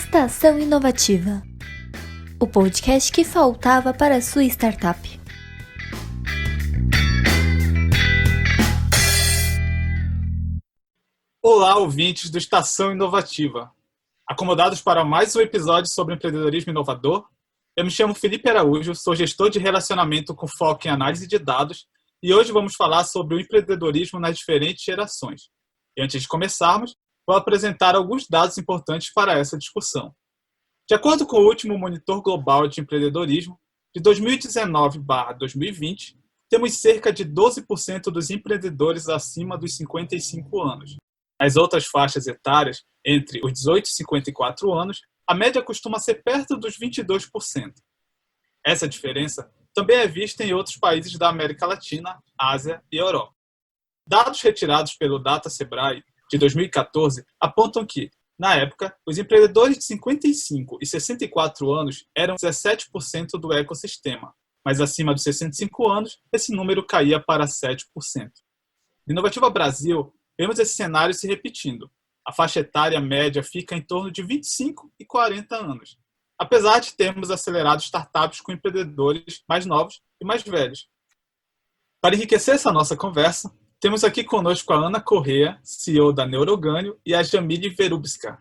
Estação Inovativa, o podcast que faltava para a sua startup. Olá, ouvintes do Estação Inovativa. Acomodados para mais um episódio sobre empreendedorismo inovador? Eu me chamo Felipe Araújo, sou gestor de relacionamento com foco em análise de dados e hoje vamos falar sobre o empreendedorismo nas diferentes gerações. E antes de começarmos, vou apresentar alguns dados importantes para essa discussão. De acordo com o último Monitor Global de Empreendedorismo, de 2019/2020, temos cerca de 12% dos empreendedores acima dos 55 anos. Nas outras faixas etárias, entre os 18 e 54 anos, a média costuma ser perto dos 22%. Essa diferença também é vista em outros países da América Latina, Ásia e Europa. Dados retirados pelo Data Sebrae de 2014 apontam que, na época, os empreendedores de 55 e 64 anos eram 17% do ecossistema, mas acima dos 65 anos, esse número caía para 7%. No Inovativa Brasil, vemos esse cenário se repetindo. A faixa etária média fica em torno de 25 e 40 anos, apesar de termos acelerado startups com empreendedores mais novos e mais velhos. Para enriquecer essa nossa conversa, temos aqui conosco a Ana Corrêa, CEO da Neurogânio, e a Jamile Verubska,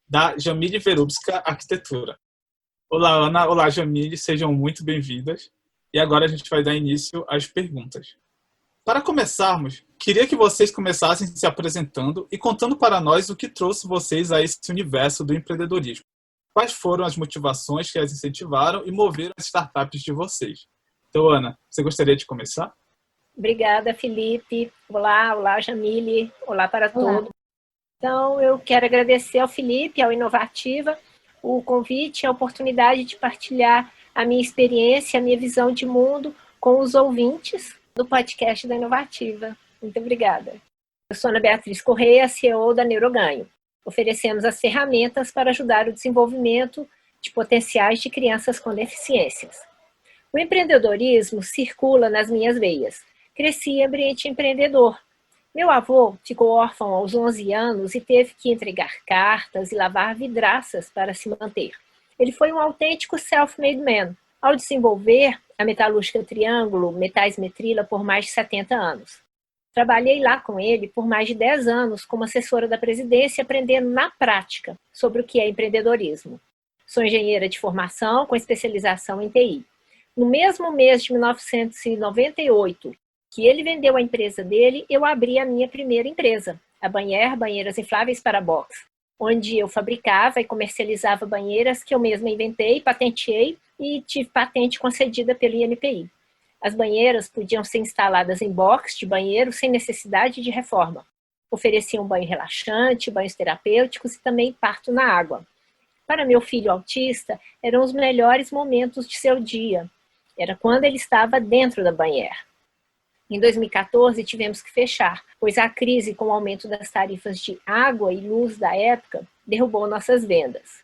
da Jamile Verubska Arquitetura. Olá, Ana. Olá, Jamile. Sejam muito bem-vindas. E agora a gente vai dar início às perguntas. Para começarmos, queria que vocês começassem se apresentando e contando para nós o que trouxe vocês a esse universo do empreendedorismo. Quais foram as motivações que as incentivaram e moveram as startups de vocês? Então, Ana, você gostaria de começar? Obrigada, Felipe. Olá, Jamile. Olá para todos. Então, eu quero agradecer ao Felipe, ao Inovativa, o convite e a oportunidade de partilhar a minha experiência, a minha visão de mundo com os ouvintes do podcast da Inovativa. Muito obrigada. Eu sou Ana Beatriz Corrêa, CEO da Neurogânio. Oferecemos as ferramentas para ajudar o desenvolvimento de potenciais de crianças com deficiências. O empreendedorismo circula nas minhas veias. Cresci em ambiente empreendedor. Meu avô ficou órfão aos 11 anos e teve que entregar cartas e lavar vidraças para se manter. Ele foi um autêntico self-made man, ao desenvolver a metalúrgica Triângulo, Metais Metrila, por mais de 70 anos. Trabalhei lá com ele por mais de 10 anos como assessora da presidência, aprendendo na prática sobre o que é empreendedorismo. Sou engenheira de formação com especialização em TI. No mesmo mês de 1998, que ele vendeu a empresa dele, eu abri a minha primeira empresa, a Banher Banheiras Infláveis para Box, onde eu fabricava e comercializava banheiras que eu mesma inventei, patenteei e tive patente concedida pelo INPI. As banheiras podiam ser instaladas em box de banheiro sem necessidade de reforma. Ofereciam banho relaxante, banhos terapêuticos e também parto na água. Para meu filho autista, eram os melhores momentos de seu dia. Era quando ele estava dentro da banheira. Em 2014, tivemos que fechar, pois a crise com o aumento das tarifas de água e luz da época derrubou nossas vendas.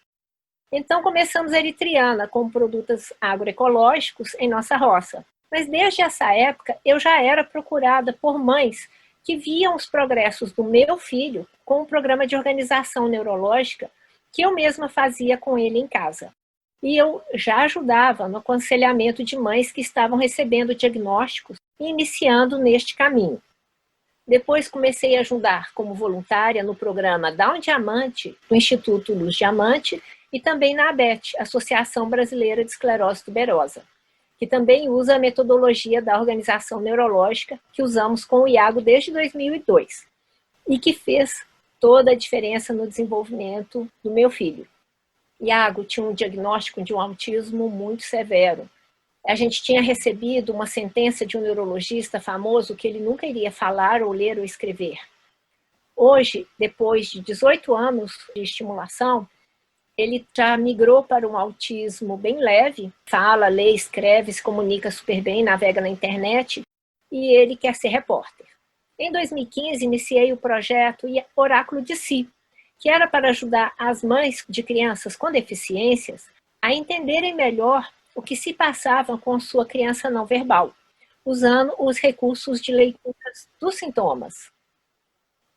Então, começamos a Eritriana com produtos agroecológicos em nossa roça. Mas desde essa época, eu já era procurada por mães que viam os progressos do meu filho com um programa de organização neurológica que eu mesma fazia com ele em casa. E eu já ajudava no aconselhamento de mães que estavam recebendo diagnósticos e iniciando neste caminho. Depois comecei a ajudar como voluntária no programa Dá um Diamante, do Instituto Luz Diamante, e também na ABET, Associação Brasileira de Esclerose Tuberosa, que também usa a metodologia da organização neurológica que usamos com o Iago desde 2002, e que fez toda a diferença no desenvolvimento do meu filho. Iago tinha um diagnóstico de um autismo muito severo. A gente tinha recebido uma sentença de um neurologista famoso que ele nunca iria falar ou ler ou escrever. Hoje, depois de 18 anos de estimulação, ele já migrou para um autismo bem leve, fala, lê, escreve, se comunica super bem, navega na internet, e ele quer ser repórter. Em 2015, iniciei o projeto Oráculo de Si, que era para ajudar as mães de crianças com deficiências a entenderem melhor o que se passava com sua criança não verbal, usando os recursos de leituras dos sintomas.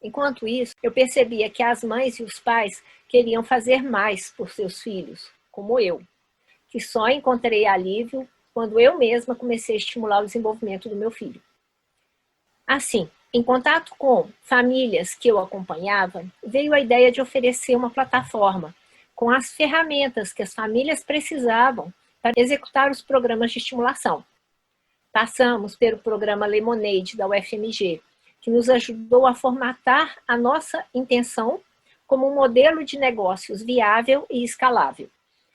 Enquanto isso, eu percebia que as mães e os pais queriam fazer mais por seus filhos, como eu, que só encontrei alívio quando eu mesma comecei a estimular o desenvolvimento do meu filho. Assim, em contato com famílias que eu acompanhava, veio a ideia de oferecer uma plataforma com as ferramentas que as famílias precisavam para executar os programas de estimulação. Passamos pelo programa Lemonade da UFMG, que nos ajudou a formatar a nossa intenção como um modelo de negócios viável e escalável.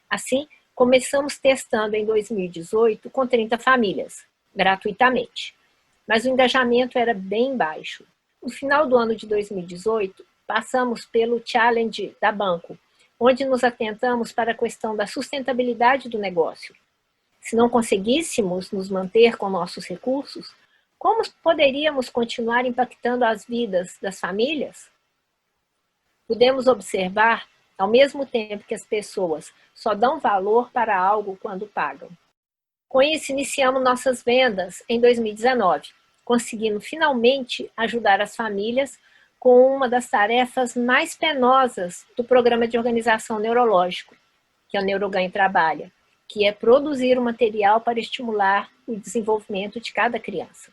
Assim, começamos testando em 2018 com 30 famílias, gratuitamente. Mas o engajamento era bem baixo. No final do ano de 2018, passamos pelo Challenge da Banco, onde nos atentamos para a questão da sustentabilidade do negócio. Se não conseguíssemos nos manter com nossos recursos, como poderíamos continuar impactando as vidas das famílias? Podemos observar, ao mesmo tempo que as pessoas só dão valor para algo quando pagam. Com isso, iniciamos nossas vendas em 2019, conseguindo finalmente ajudar as famílias com uma das tarefas mais penosas do programa de organização neurológico, que a Neuroganho trabalha, que é produzir um material para estimular o desenvolvimento de cada criança.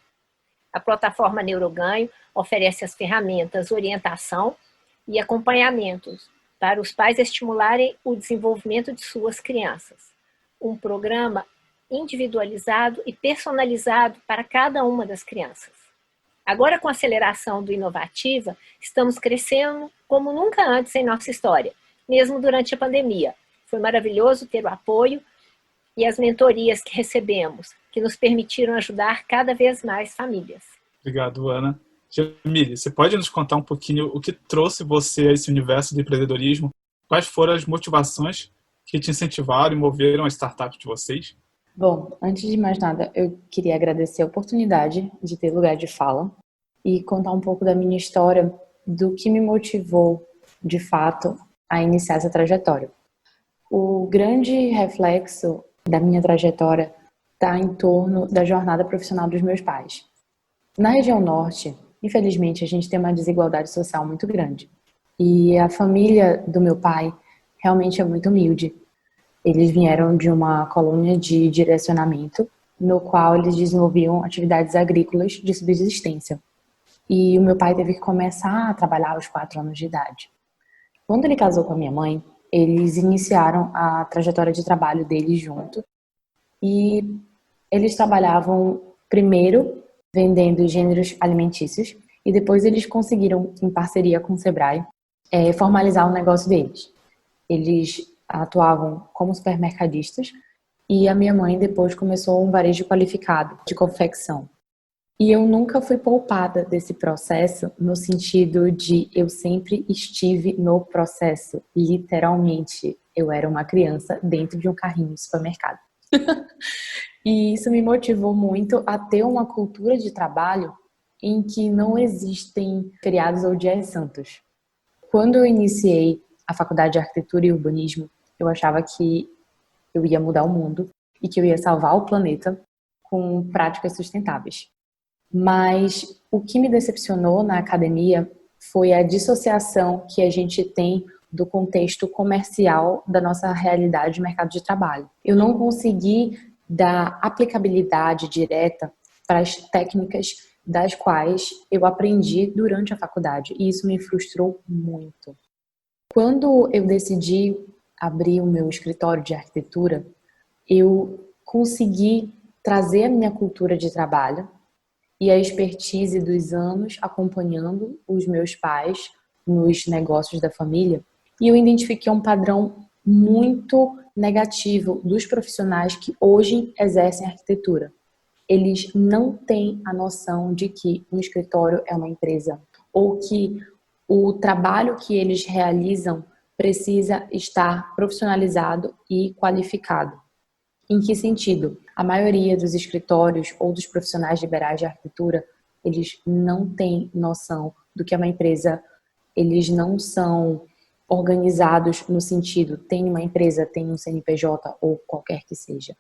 A plataforma Neuroganho oferece as ferramentas, orientação e acompanhamentos para os pais estimularem o desenvolvimento de suas crianças. Um programa individualizado e personalizado para cada uma das crianças. Agora, com a aceleração do Inovativa, estamos crescendo como nunca antes em nossa história, mesmo durante a pandemia. Foi maravilhoso ter o apoio e as mentorias que recebemos, que nos permitiram ajudar cada vez mais famílias. Obrigado, Ana. Jamile, você pode nos contar um pouquinho o que trouxe você a esse universo do empreendedorismo? Quais foram as motivações que te incentivaram e moveram a startup de vocês? Bom, antes de mais nada, eu queria agradecer a oportunidade de ter lugar de fala e contar um pouco da minha história, do que me motivou, de fato, a iniciar essa trajetória. O grande reflexo da minha trajetória está em torno da jornada profissional dos meus pais. Na região norte, infelizmente, a gente tem uma desigualdade social muito grande. E a família do meu pai realmente é muito humilde. Eles vieram de uma colônia de direcionamento, no qual eles desenvolviam atividades agrícolas de subsistência. E o meu pai teve que começar a trabalhar aos 4 anos de idade. Quando ele casou com a minha mãe, eles iniciaram a trajetória de trabalho deles junto. E eles trabalhavam primeiro vendendo gêneros alimentícios e depois eles conseguiram, em parceria com o Sebrae, formalizar o negócio deles. Eles atuavam como supermercadistas e a minha mãe depois começou um varejo qualificado de confecção. E eu nunca fui poupada desse processo no sentido de eu sempre estive no processo. Literalmente, eu era uma criança dentro de um carrinho de supermercado. E isso me motivou muito a ter uma cultura de trabalho em que não existem feriados ou dias santos. Quando eu iniciei a faculdade de arquitetura e urbanismo, eu achava que eu ia mudar o mundo e que eu ia salvar o planeta com práticas sustentáveis. Mas o que me decepcionou na academia foi a dissociação que a gente tem do contexto comercial da nossa realidade de mercado de trabalho. Eu não consegui dar aplicabilidade direta para as técnicas das quais eu aprendi durante a faculdade, e isso me frustrou muito. Quando eu decidi abrir o meu escritório de arquitetura, eu consegui trazer a minha cultura de trabalho e a expertise dos anos acompanhando os meus pais nos negócios da família, e eu identifiquei um padrão muito negativo dos profissionais que hoje exercem arquitetura. Eles não têm a noção de que um escritório é uma empresa, ou que o trabalho que eles realizam precisa estar profissionalizado e qualificado. Em que sentido? A maioria dos escritórios ou dos profissionais liberais de arquitetura, eles não têm noção do que é uma empresa, eles não são organizados no sentido, tem uma empresa, tem um CNPJ ou qualquer que seja.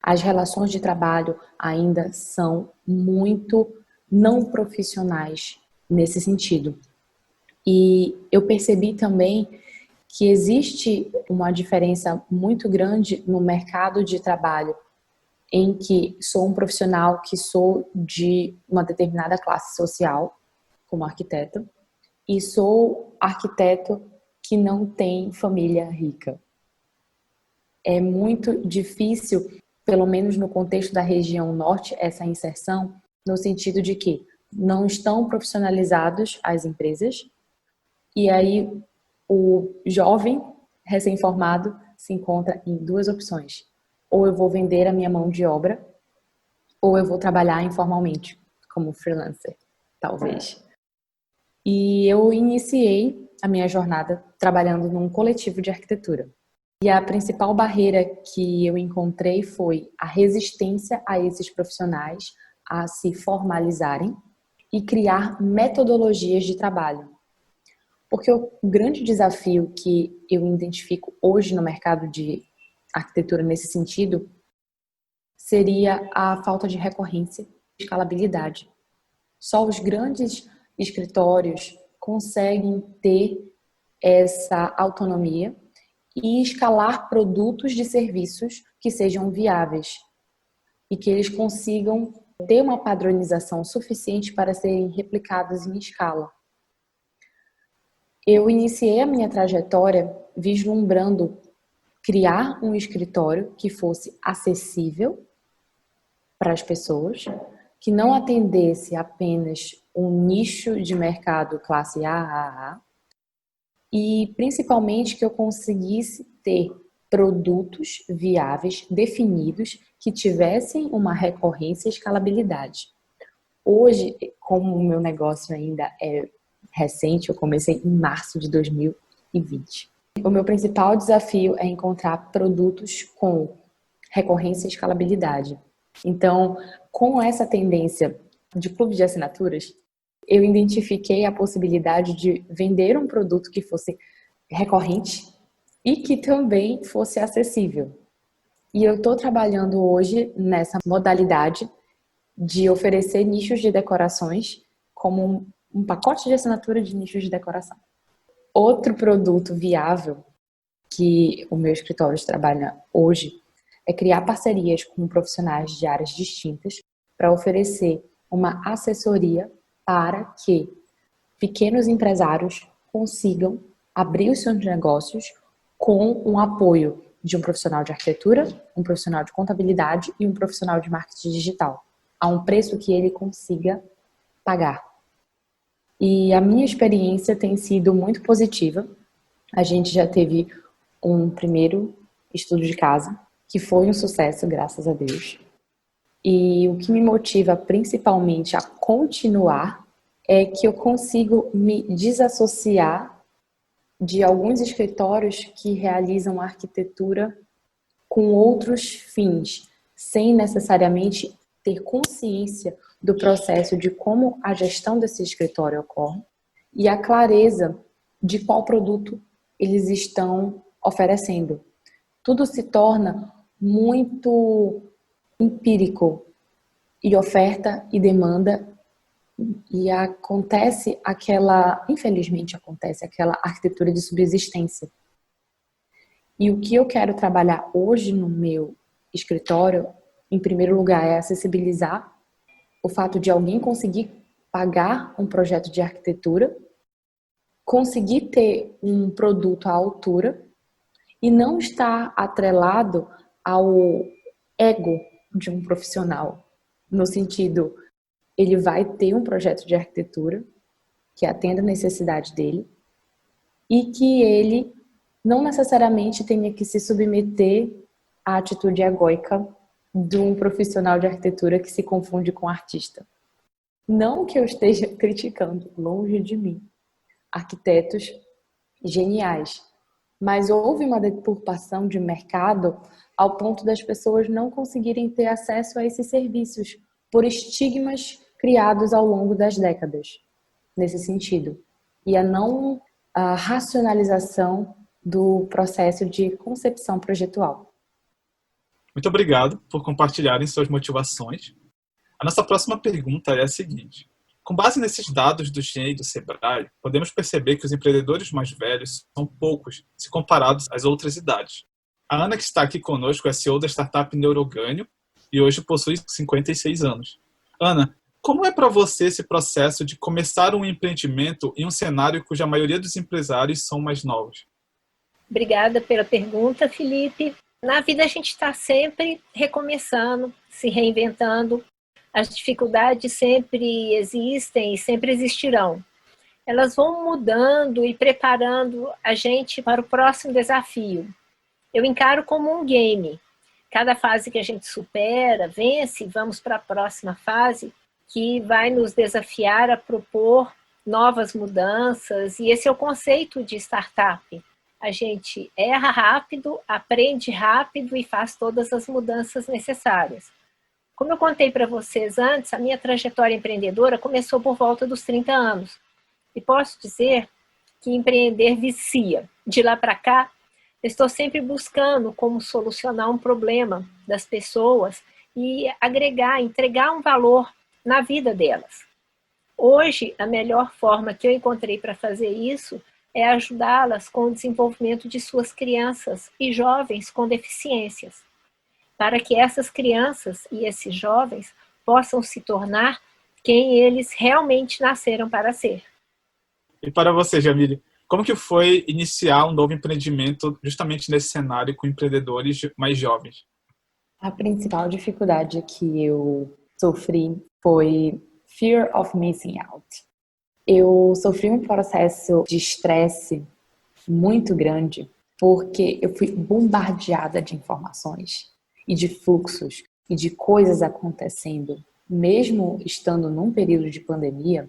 As relações de trabalho ainda são muito não profissionais nesse sentido. E eu percebi também que existe uma diferença muito grande no mercado de trabalho em que sou um profissional que sou de uma determinada classe social, como arquiteto, e sou arquiteto que não tem família rica. É muito difícil, pelo menos no contexto da região norte, essa inserção, no sentido de que não estão profissionalizados as empresas, e aí o jovem recém-formado se encontra em duas opções. Ou eu vou vender a minha mão de obra, ou eu vou trabalhar informalmente, como freelancer, talvez. E eu iniciei a minha jornada trabalhando num coletivo de arquitetura. E a principal barreira que eu encontrei foi a resistência a esses profissionais a se formalizarem e criar metodologias de trabalho. Porque o grande desafio que eu identifico hoje no mercado de arquitetura nesse sentido seria a falta de recorrência e escalabilidade. Só os grandes escritórios conseguem ter essa autonomia e escalar produtos de serviços que sejam viáveis e que eles consigam ter uma padronização suficiente para serem replicados em escala. Eu iniciei a minha trajetória vislumbrando criar um escritório que fosse acessível para as pessoas, que não atendesse apenas um nicho de mercado classe AAA, e principalmente que eu conseguisse ter produtos viáveis, definidos, que tivessem uma recorrência e escalabilidade. Hoje, como o meu negócio ainda é recente, eu comecei em março de 2020. O meu principal desafio é encontrar produtos com recorrência e escalabilidade. Então, com essa tendência de clube de assinaturas, eu identifiquei a possibilidade de vender um produto que fosse recorrente e que também fosse acessível. E eu estou trabalhando hoje nessa modalidade de oferecer nichos de decorações como um pacote de assinatura de nichos de decoração. Outro produto viável que o meu escritório trabalha hoje é criar parcerias com profissionais de áreas distintas para oferecer uma assessoria para que pequenos empresários consigam abrir os seus negócios com um apoio de um profissional de arquitetura, um profissional de contabilidade e um profissional de marketing digital, a um preço que ele consiga pagar. E a minha experiência tem sido muito positiva. A gente já teve um primeiro estudo de casa, que foi um sucesso, graças a Deus. E o que me motiva principalmente a continuar é que eu consigo me desassociar de alguns escritórios que realizam arquitetura com outros fins, sem necessariamente ter consciência do processo de como a gestão desse escritório ocorre e a clareza de qual produto eles estão oferecendo. Tudo se torna muito empírico e oferta e demanda, e infelizmente acontece aquela arquitetura de subsistência. E o que eu quero trabalhar hoje no meu escritório, em primeiro lugar, é acessibilizar o fato de alguém conseguir pagar um projeto de arquitetura, conseguir ter um produto à altura e não estar atrelado ao ego de um profissional, no sentido, ele vai ter um projeto de arquitetura que atenda a necessidade dele e que ele não necessariamente tenha que se submeter à atitude egóica de um profissional de arquitetura que se confunde com artista. Não que eu esteja criticando, longe de mim, arquitetos geniais, mas houve uma deturpação de mercado ao ponto das pessoas não conseguirem ter acesso a esses serviços por estigmas criados ao longo das décadas, nesse sentido. E a racionalização do processo de concepção projetual. Muito obrigado por compartilharem suas motivações. A nossa próxima pergunta é a seguinte: Com base nesses dados do GEM e do Sebrae, podemos perceber que os empreendedores mais velhos são poucos se comparados às outras idades. A Ana, que está aqui conosco, é CEO da startup Neurogânio e hoje possui 56 anos. Ana, como é para você esse processo de começar um empreendimento em um cenário cuja maioria dos empresários são mais novos? Obrigada pela pergunta, Felipe. Na vida a gente está sempre recomeçando, se reinventando. As dificuldades sempre existem e sempre existirão. Elas vão mudando e preparando a gente para o próximo desafio. Eu encaro como um game. Cada fase que a gente supera, vence, vamos para a próxima fase, que vai nos desafiar a propor novas mudanças. E esse é o conceito de startup. A gente erra rápido, aprende rápido e faz todas as mudanças necessárias. Como eu contei para vocês antes, a minha trajetória empreendedora começou por volta dos 30 anos. E posso dizer que empreender vicia. De lá para cá, eu estou sempre buscando como solucionar um problema das pessoas e agregar, entregar um valor na vida delas. Hoje, a melhor forma que eu encontrei para fazer isso é ajudá-las com o desenvolvimento de suas crianças e jovens com deficiências, para que essas crianças e esses jovens possam se tornar quem eles realmente nasceram para ser. E para você, Jamile, como que foi iniciar um novo empreendimento justamente nesse cenário com empreendedores mais jovens? A principal dificuldade que eu sofri foi fear of missing out. Eu sofri um processo de estresse muito grande porque eu fui bombardeada de informações e de fluxos e de coisas acontecendo. Mesmo estando num período de pandemia,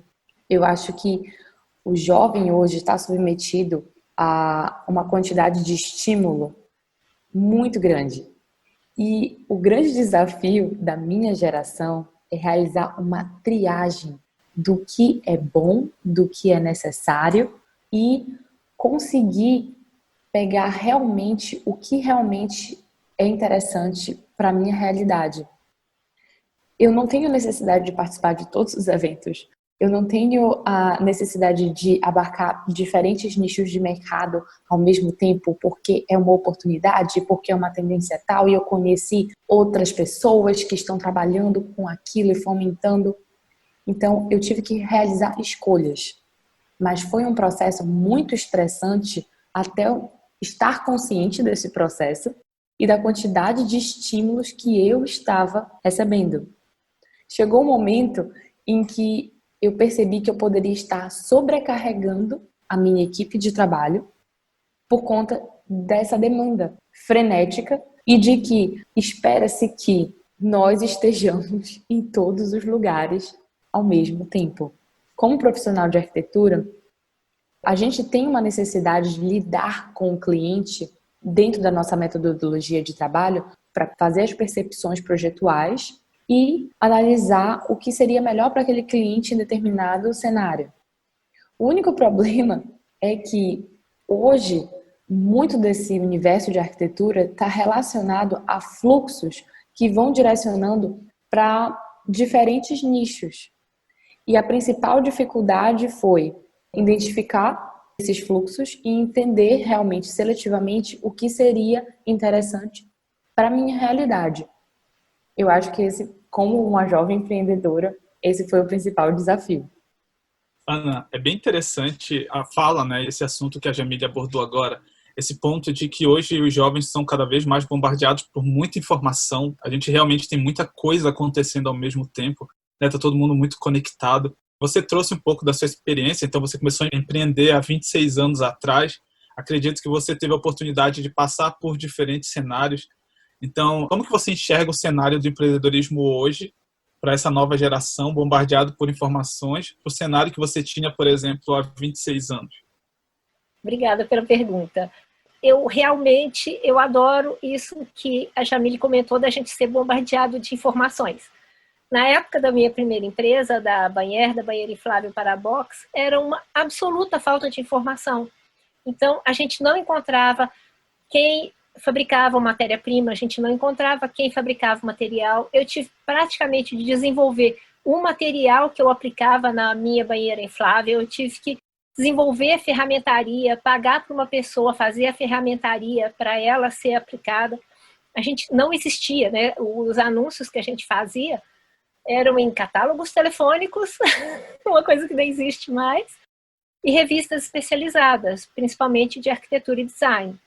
eu acho que o jovem hoje está submetido a uma quantidade de estímulo muito grande. E o grande desafio da minha geração é realizar uma triagem do que é bom, do que é necessário e conseguir pegar realmente o que realmente é interessante para a minha realidade. Eu não tenho necessidade de participar de todos os eventos. Eu não tenho a necessidade de abarcar diferentes nichos de mercado ao mesmo tempo, porque é uma oportunidade, porque é uma tendência tal, e eu conheci outras pessoas que estão trabalhando com aquilo e fomentando. Então, eu tive que realizar escolhas. Mas foi um processo muito estressante até eu estar consciente desse processo e da quantidade de estímulos que eu estava recebendo. Chegou um momento em que eu percebi que eu poderia estar sobrecarregando a minha equipe de trabalho por conta dessa demanda frenética e de que espera-se que nós estejamos em todos os lugares ao mesmo tempo. Como profissional de arquitetura, a gente tem uma necessidade de lidar com o cliente dentro da nossa metodologia de trabalho para fazer as percepções projetuais e analisar o que seria melhor para aquele cliente em determinado cenário. O único problema é que hoje muito desse universo de arquitetura está relacionado a fluxos que vão direcionando para diferentes nichos. E a principal dificuldade foi identificar esses fluxos e entender realmente, seletivamente, o que seria interessante para a minha realidade. Eu acho que como uma jovem empreendedora, esse foi o principal desafio. Ana, é bem interessante a fala, né, esse assunto que a Jamile abordou agora, esse ponto de que hoje os jovens são cada vez mais bombardeados por muita informação, a gente realmente tem muita coisa acontecendo ao mesmo tempo, né, tá todo mundo muito conectado. Você trouxe um pouco da sua experiência, então você começou a empreender há 26 anos atrás, acredito que você teve a oportunidade de passar por diferentes cenários. Então, como que você enxerga o cenário do empreendedorismo hoje para essa nova geração bombardeado por informações, para o cenário que você tinha, por exemplo, há 26 anos? Obrigada pela pergunta. Eu adoro isso que a Jamile comentou da gente ser bombardeado de informações. Na época da minha primeira empresa, da Banheira Inflável para a Box, era uma absoluta falta de informação. Então, a gente não encontrava quem fabricava matéria-prima, a gente não encontrava quem fabricava o material. Eu tive praticamente de desenvolver o material que eu aplicava na minha banheira inflável, eu tive que desenvolver a ferramentaria, pagar para uma pessoa fazer a ferramentaria para ela ser aplicada. A gente não existia, né? Os anúncios que a gente fazia eram em catálogos telefônicos, uma coisa que não existe mais, e revistas especializadas, principalmente de arquitetura e design.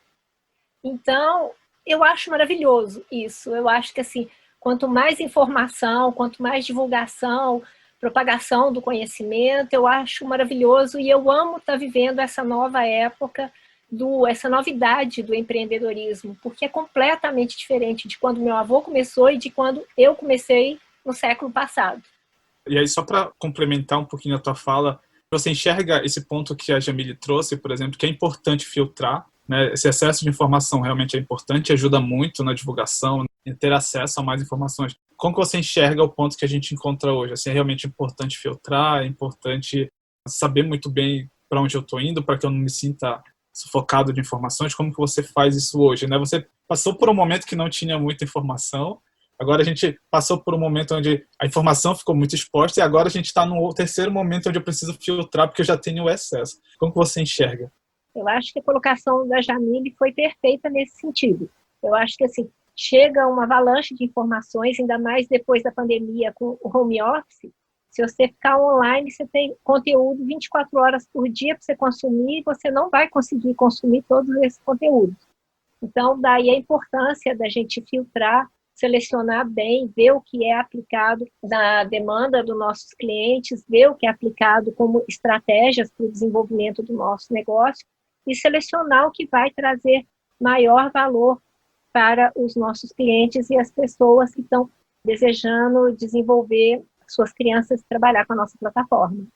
Então, eu acho maravilhoso isso. Eu acho que, assim, quanto mais informação, quanto mais divulgação, propagação do conhecimento, eu acho maravilhoso e eu amo estar vivendo essa nova época, essa novidade do empreendedorismo, porque é completamente diferente de quando meu avô começou e de quando eu comecei no século passado. E aí, só para complementar um pouquinho a tua fala, você enxerga esse ponto que a Jamile trouxe, por exemplo, que é importante filtrar, né? Esse excesso de informação realmente é importante, ajuda muito na divulgação, em ter acesso a mais informações. Como que você enxerga o ponto que a gente encontra hoje? Assim, é realmente importante filtrar, é importante saber muito bem para onde eu estou indo, para que eu não me sinta sufocado de informações. Como que você faz isso hoje, né? Você passou por um momento que não tinha muita informação, agora a gente passou por um momento onde a informação ficou muito exposta e agora a gente está no terceiro momento onde eu preciso filtrar porque eu já tenho o excesso. Como que você enxerga? Eu acho que a colocação da Jamile foi perfeita nesse sentido. Eu acho que, assim, chega uma avalanche de informações, ainda mais depois da pandemia com o home office. Se você ficar online, você tem conteúdo 24 horas por dia para você consumir e você não vai conseguir consumir todos esses conteúdos. Então, daí a importância da gente filtrar, selecionar bem, ver o que é aplicado na demanda dos nossos clientes, ver o que é aplicado como estratégias para o desenvolvimento do nosso negócio e selecionar o que vai trazer maior valor para os nossos clientes e as pessoas que estão desejando desenvolver suas crianças trabalhar com a nossa plataforma.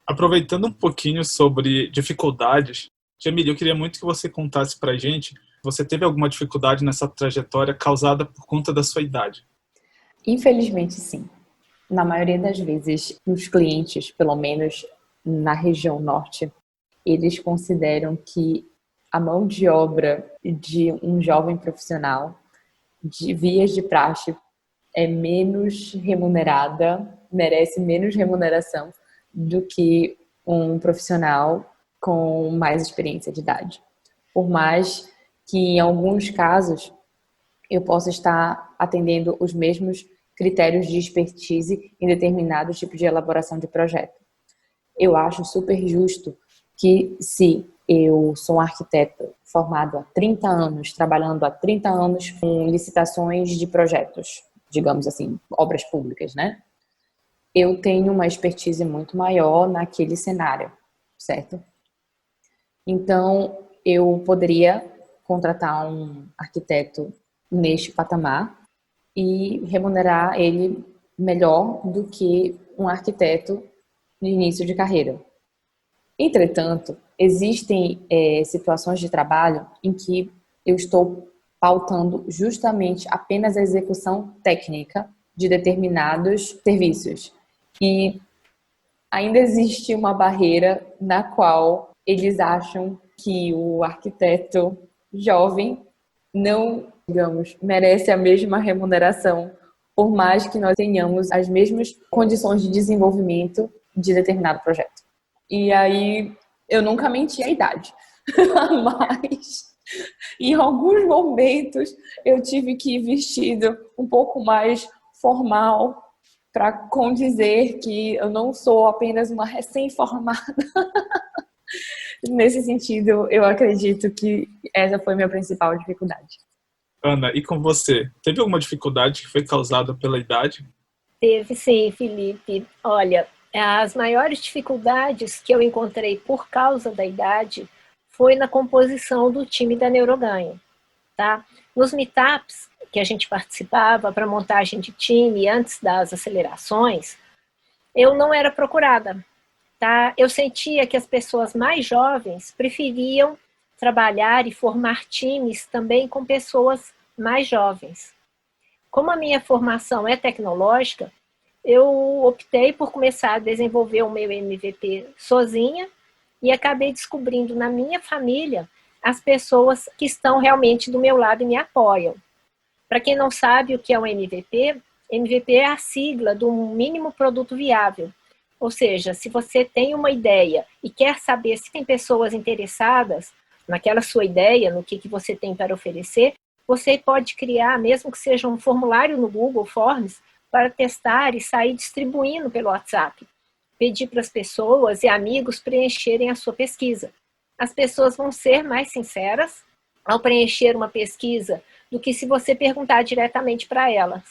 Aproveitando um pouquinho sobre dificuldades, Jamile, eu queria muito que você contasse para a gente, você teve alguma dificuldade nessa trajetória causada por conta da sua idade? Infelizmente, sim. Na maioria das vezes, os clientes, pelo menos na região norte, eles consideram que a mão de obra de um jovem profissional, de vias de praxe, é menos remunerada, merece menos remuneração do que um profissional com mais experiência de idade. Por mais que, em alguns casos, eu possa estar atendendo os mesmos critérios de expertise em determinado tipo de elaboração de projeto. Eu acho super justo que, se eu sou um arquiteto formado há 30 anos, trabalhando há 30 anos com licitações de projetos, digamos assim, obras públicas, né? Eu tenho uma expertise muito maior naquele cenário, certo? Então, eu poderia contratar um arquiteto neste patamar e remunerar ele melhor do que um arquiteto no início de carreira. Entretanto, existem situações de trabalho em que eu estou pautando justamente apenas a execução técnica de determinados serviços. E ainda existe uma barreira na qual eles acham que o arquiteto jovem não, digamos, merece a mesma remuneração, por mais que nós tenhamos as mesmas condições de desenvolvimento de determinado projeto. E aí, eu nunca menti a idade, mas em alguns momentos eu tive que ir vestido um pouco mais formal para condizer que eu não sou apenas uma recém-formada. Nesse sentido, eu acredito que essa foi a minha principal dificuldade. Ana, e com você? Teve alguma dificuldade que foi causada pela idade? Teve sim, Felipe. Olha, as maiores dificuldades que eu encontrei por causa da idade foi na composição do time da Neuroganho, tá? Nos meetups que a gente participava para montagem de time antes das acelerações, eu não era procurada, tá? Eu sentia que as pessoas mais jovens preferiam trabalhar e formar times também com pessoas mais jovens. Como a minha formação é tecnológica, eu optei por começar a desenvolver o meu MVP sozinha e acabei descobrindo na minha família as pessoas que estão realmente do meu lado e me apoiam. Para quem não sabe o que é um MVP, MVP é a sigla do mínimo produto viável. Ou seja, se você tem uma ideia e quer saber se tem pessoas interessadas naquela sua ideia, no que você tem para oferecer, você pode criar, mesmo que seja um formulário no Google Forms, para testar e sair distribuindo pelo WhatsApp. Pedir para as pessoas e amigos preencherem a sua pesquisa. As pessoas vão ser mais sinceras ao preencher uma pesquisa do que se você perguntar diretamente para elas.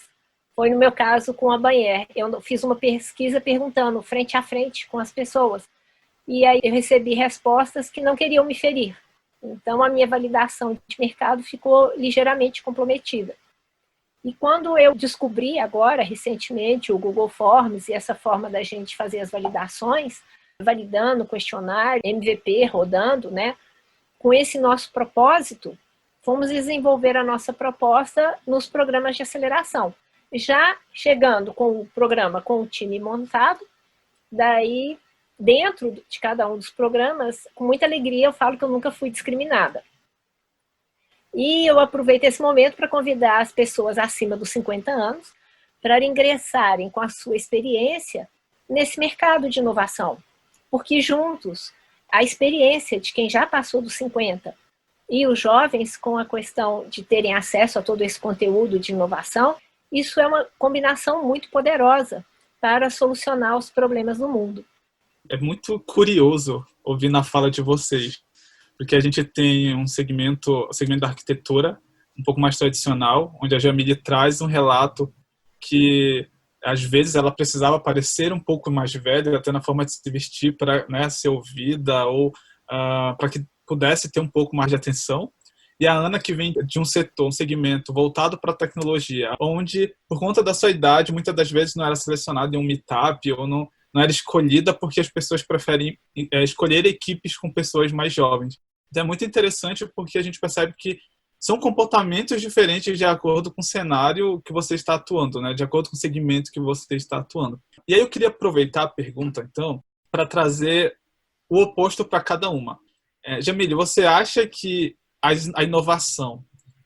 Foi no meu caso com a Banher. Eu fiz uma pesquisa perguntando frente a frente com as pessoas. E aí eu recebi respostas que não queriam me ferir. Então a minha validação de mercado ficou ligeiramente comprometida. E quando eu descobri agora, recentemente, o Google Forms e essa forma da gente fazer as validações, validando o questionário, MVP rodando, né? Com esse nosso propósito, fomos desenvolver a nossa proposta nos programas de aceleração. Já chegando com o programa, com o time montado, daí, dentro de cada um dos programas, com muita alegria, eu falo que eu nunca fui discriminada. E eu aproveito esse momento para convidar as pessoas acima dos 50 anos para ingressarem com a sua experiência nesse mercado de inovação. Porque juntos, a experiência de quem já passou dos 50 e os jovens com a questão de terem acesso a todo esse conteúdo de inovação, isso é uma combinação muito poderosa para solucionar os problemas do mundo. É muito curioso ouvir na fala de vocês, porque a gente tem o segmento da arquitetura, um pouco mais tradicional, onde a Jamile traz um relato que, às vezes, ela precisava parecer um pouco mais velha, até na forma de se vestir para, né, ser ouvida ou para que pudesse ter um pouco mais de atenção. E a Ana, que vem de um setor, um segmento voltado para a tecnologia, onde, por conta da sua idade, muitas das vezes não era selecionada em um meetup ou não era escolhida porque as pessoas preferem escolher equipes com pessoas mais jovens. Então é muito interessante porque a gente percebe que são comportamentos diferentes de acordo com o cenário que você está atuando, né? De acordo com o segmento que você está atuando. E aí eu queria aproveitar a pergunta, então, para trazer o oposto para cada uma. Jamile, você acha que a inovação,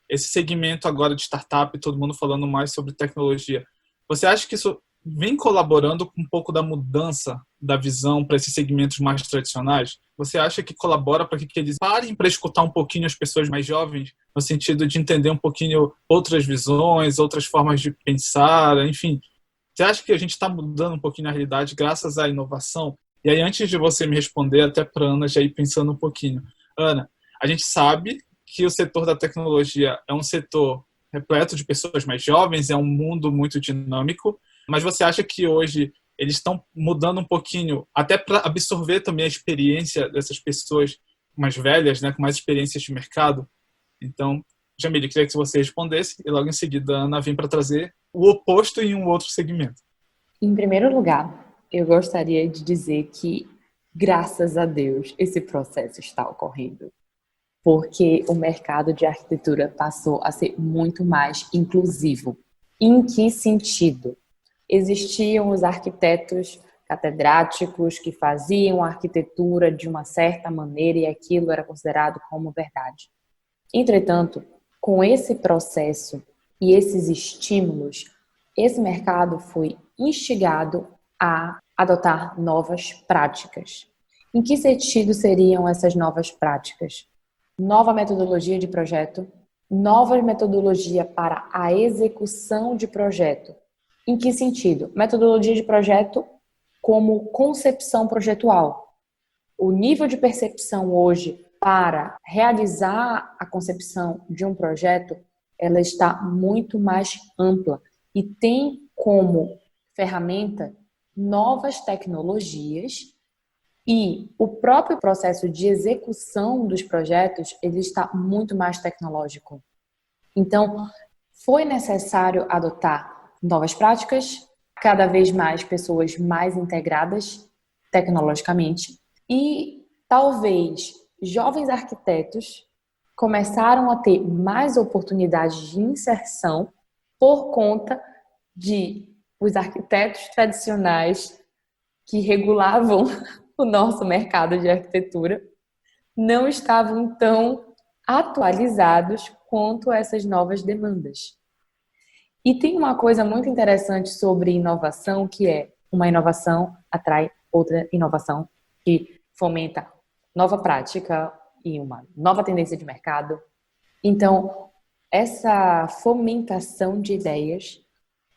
esse segmento agora de startup, todo mundo falando mais sobre tecnologia, você acha que isso vem colaborando com um pouco da mudança da visão para esses segmentos mais tradicionais? Você acha que colabora para que eles parem para escutar um pouquinho as pessoas mais jovens, no sentido de entender um pouquinho outras visões, outras formas de pensar, enfim? Você acha que a gente está mudando um pouquinho a realidade graças à inovação? E aí, antes de você me responder, até para a Ana já ir pensando um pouquinho. Ana, a gente sabe que o setor da tecnologia é um setor repleto de pessoas mais jovens, é um mundo muito dinâmico, mas você acha que hoje eles estão mudando um pouquinho, até para absorver também a experiência dessas pessoas mais velhas, né, com mais experiências de mercado? Então, Jamile, queria que você respondesse e logo em seguida a Ana vem para trazer o oposto em um outro segmento. Em primeiro lugar, eu gostaria de dizer que, graças a Deus, esse processo está ocorrendo. Porque o mercado de arquitetura passou a ser muito mais inclusivo. Em que sentido? Existiam os arquitetos catedráticos que faziam a arquitetura de uma certa maneira e aquilo era considerado como verdade. Entretanto, com esse processo e esses estímulos, esse mercado foi instigado a adotar novas práticas. Em que sentido seriam essas novas práticas? Nova metodologia de projeto, nova metodologia para a execução de projeto. Em que sentido? Metodologia de projeto como concepção projetual. O nível de percepção hoje para realizar a concepção de um projeto, ela está muito mais ampla e tem como ferramenta novas tecnologias. E o próprio processo de execução dos projetos, ele está muito mais tecnológico. Então, foi necessário adotar novas práticas, cada vez mais pessoas mais integradas tecnologicamente e talvez jovens arquitetos começaram a ter mais oportunidades de inserção por conta de os arquitetos tradicionais que regulavam o nosso mercado de arquitetura não estavam tão atualizados quanto essas novas demandas. E tem uma coisa muito interessante sobre inovação, que é uma inovação atrai outra inovação, que fomenta nova prática e uma nova tendência de mercado. Então, essa fomentação de ideias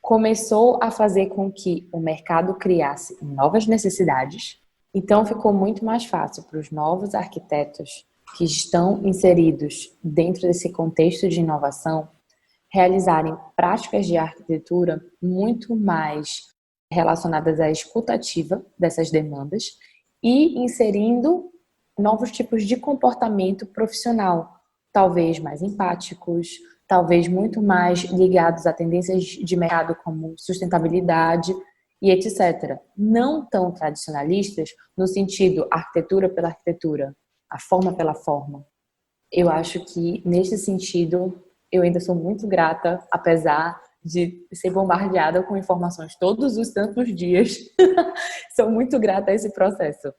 começou a fazer com que o mercado criasse novas necessidades. Então, ficou muito mais fácil para os novos arquitetos que estão inseridos dentro desse contexto de inovação realizarem práticas de arquitetura muito mais relacionadas à escutativa dessas demandas e inserindo novos tipos de comportamento profissional, talvez mais empáticos, talvez muito mais ligados a tendências de mercado como sustentabilidade e etc. Não tão tradicionalistas no sentido arquitetura pela arquitetura, a forma pela forma. Eu acho que, nesse sentido, eu ainda sou muito grata, apesar de ser bombardeada com informações todos os santos dias. Sou muito grata a esse processo.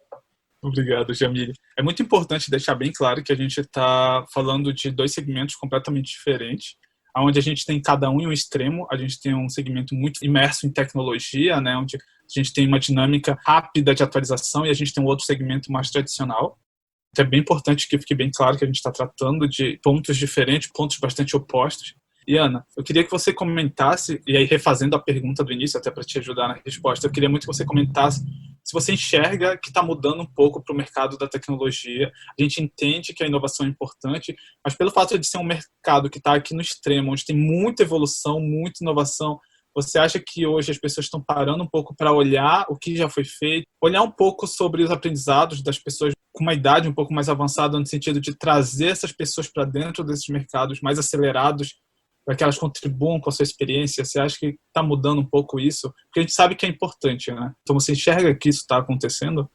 Obrigado, Jamile. É muito importante deixar bem claro que a gente está falando de dois segmentos completamente diferentes, onde a gente tem cada um em um extremo. A gente tem um segmento muito imerso em tecnologia, né, onde a gente tem uma dinâmica rápida de atualização, e a gente tem um outro segmento mais tradicional. Então é bem importante que fique bem claro que a gente está tratando de pontos diferentes, pontos bastante opostos. E Ana, eu queria que você comentasse, e aí refazendo a pergunta do início, até para te ajudar na resposta, eu queria muito que você comentasse se você enxerga que está mudando um pouco para o mercado da tecnologia. A gente entende que a inovação é importante, mas pelo fato de ser um mercado que está aqui no extremo, onde tem muita evolução, muita inovação, você acha que hoje as pessoas estão parando um pouco para olhar o que já foi feito, olhar um pouco sobre os aprendizados das pessoas com uma idade um pouco mais avançada, no sentido de trazer essas pessoas para dentro desses mercados mais acelerados, para que elas contribuam com a sua experiência? Você acha que está mudando um pouco isso? Porque a gente sabe que é importante, né? Então você enxerga que isso está acontecendo?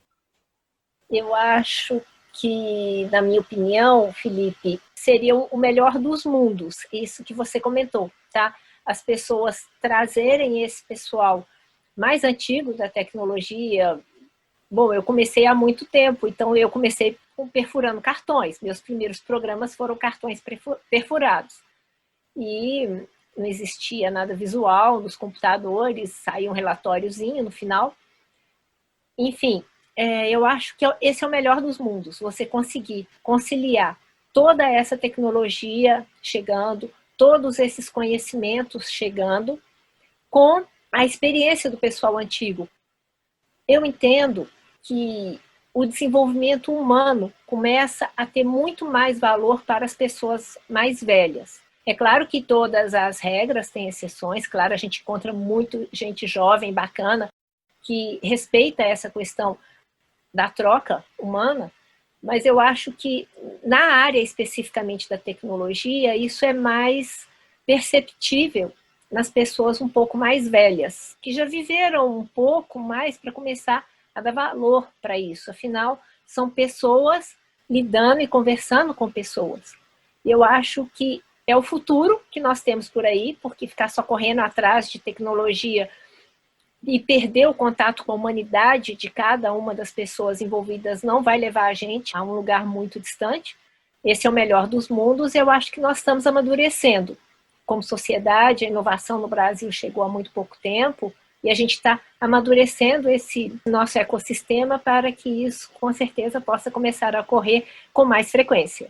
Eu acho que, na minha opinião, Felipe, seria o melhor dos mundos, isso que você comentou, tá? As pessoas trazerem esse pessoal mais antigo da tecnologia. Bom, eu comecei há muito tempo, então eu comecei perfurando cartões. Meus primeiros programas foram cartões perfurados. E não existia nada visual nos computadores, saía um relatóriozinho no final. Enfim, eu acho que esse é o melhor dos mundos, você conseguir conciliar toda essa tecnologia chegando, todos esses conhecimentos chegando, com a experiência do pessoal antigo. Eu entendo que o desenvolvimento humano começa a ter muito mais valor para as pessoas mais velhas. É claro que todas as regras têm exceções, claro, a gente encontra muito gente jovem, bacana, que respeita essa questão da troca humana, mas eu acho que na área especificamente da tecnologia, isso é mais perceptível nas pessoas um pouco mais velhas, que já viveram um pouco mais para começar a dar valor para isso. Afinal, são pessoas lidando e conversando com pessoas. Eu acho que é o futuro que nós temos por aí, porque ficar só correndo atrás de tecnologia e perder o contato com a humanidade de cada uma das pessoas envolvidas não vai levar a gente a um lugar muito distante. Esse é o melhor dos mundos. Eu acho que nós estamos amadurecendo como sociedade. A inovação no Brasil chegou há muito pouco tempo e a gente está amadurecendo esse nosso ecossistema para que isso, com certeza, possa começar a ocorrer com mais frequência.